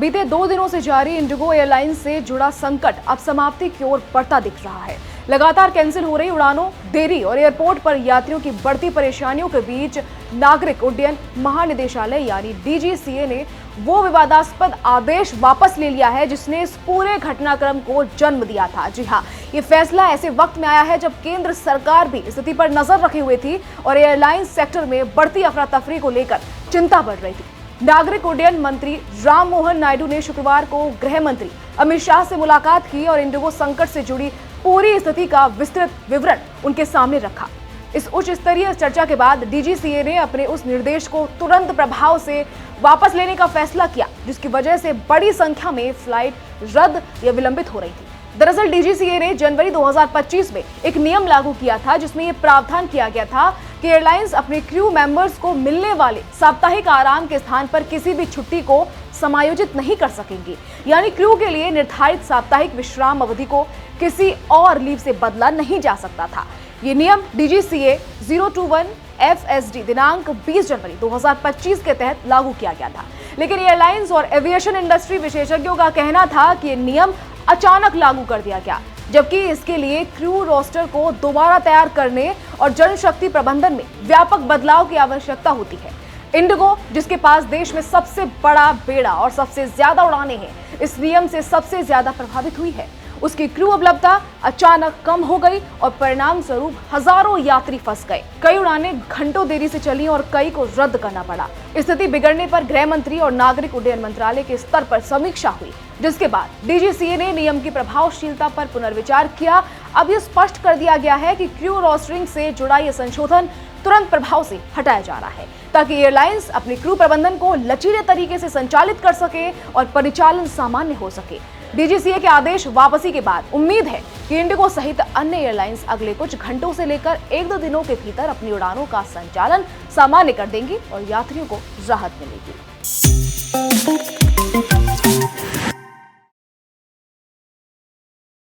बीते 2 दिनों से जारी इंडिगो एयरलाइंस से जुड़ा संकट अब समाप्ति की ओर बढ़ता दिख रहा है। लगातार कैंसिल हो रही उड़ानों, देरी और एयरपोर्ट पर यात्रियों की बढ़ती परेशानियों के बीच नागरिक उड्डयन महानिदेशालय यानी डीजीसीए ने वो विवादास्पद आदेश वापस ले लिया है जिसने इस पूरे घटनाक्रम को जन्म दिया था। जी हाँ, ये फैसला ऐसे वक्त में आया है जब केंद्र सरकार भी स्थिति पर नजर रखे हुए थी और एयरलाइंस सेक्टर में बढ़ती अफरा तफरी को लेकर चिंता बढ़ रही थी। नागरिक उड्डयन मंत्री राम मोहन नायडू ने शुक्रवार को गृह मंत्री अमित शाह से मुलाकात की और इंडिगो संकट से जुड़ी पूरी स्थिति का विस्तृत विवरण उनके सामने रखा। इस उच्च स्तरीय चर्चा के बाद डीजीसीए ने अपने उस निर्देश को तुरंत प्रभाव से वापस लेने का फैसला किया, जिसकी वजह से बड़ी संख्या में फ्लाइट रद्द या विलंबित हो रही थी। दरअसल डीजीसीए ने जनवरी 2025 में एक नियम लागू किया था जिसमें यह प्रावधान किया गया था कि एयरलाइंस अपने क्रू मेंबर्स को मिलने वाले साप्ताहिक आराम के स्थान पर किसी भी छुट्टी को समायोजित नहीं कर सकेंगी, यानी क्रू के लिए निर्धारित साप्ताहिक विश्राम अवधि को किसी और लीव से बदला नहीं जा सकता था। ये नियम डीजीसीए 021 FSD दिनांक 20 जनवरी 2025 के तहत लागू किया गया था, लेकिन एयरलाइंस और एविएशन इंडस्ट्री विशेषज्ञों का कहना था कि ये नियम अचानक लागू कर दिया गया, जबकि इसके लिए क्रू रोस्टर को दोबारा तैयार करने और जनशक्ति प्रबंधन में व्यापक बदलाव की आवश्यकता होती है। इंडिगो, जिसके पास देश में सबसे बड़ा बेड़ा और सबसे ज्यादा उड़ानें हैं, इस नियम से सबसे ज्यादा प्रभावित हुई है। उसकी क्रू उपलब्धता अचानक कम हो गई और परिणाम स्वरूप हजारों यात्री फंस गए। कई उड़ानें घंटों देरी से चली और कई को रद्द करना पड़ा। स्थिति बिगड़ने पर गृह मंत्री और नागरिक उड्डयन मंत्रालय के स्तर पर समीक्षा हुई, जिसके बाद डीजीसीए ने नियम की प्रभावशीलता पर पुनर्विचार किया। अब यह स्पष्ट कर दिया गया है कि क्रू रोस्टरिंग से जुड़ा यह संशोधन तुरंत प्रभाव से हटाया जा रहा है, ताकि एयरलाइंस अपने क्रू प्रबंधन को लचीले तरीके से संचालित कर सके और परिचालन सामान्य हो सके। डीजीसीए के आदेश वापसी के बाद उम्मीद है कि इंडिगो सहित अन्य एयरलाइंस अगले कुछ घंटों से लेकर 1-2 दिनों के भीतर अपनी उड़ानों का संचालन सामान्य कर देंगी और यात्रियों को राहत मिलेगी।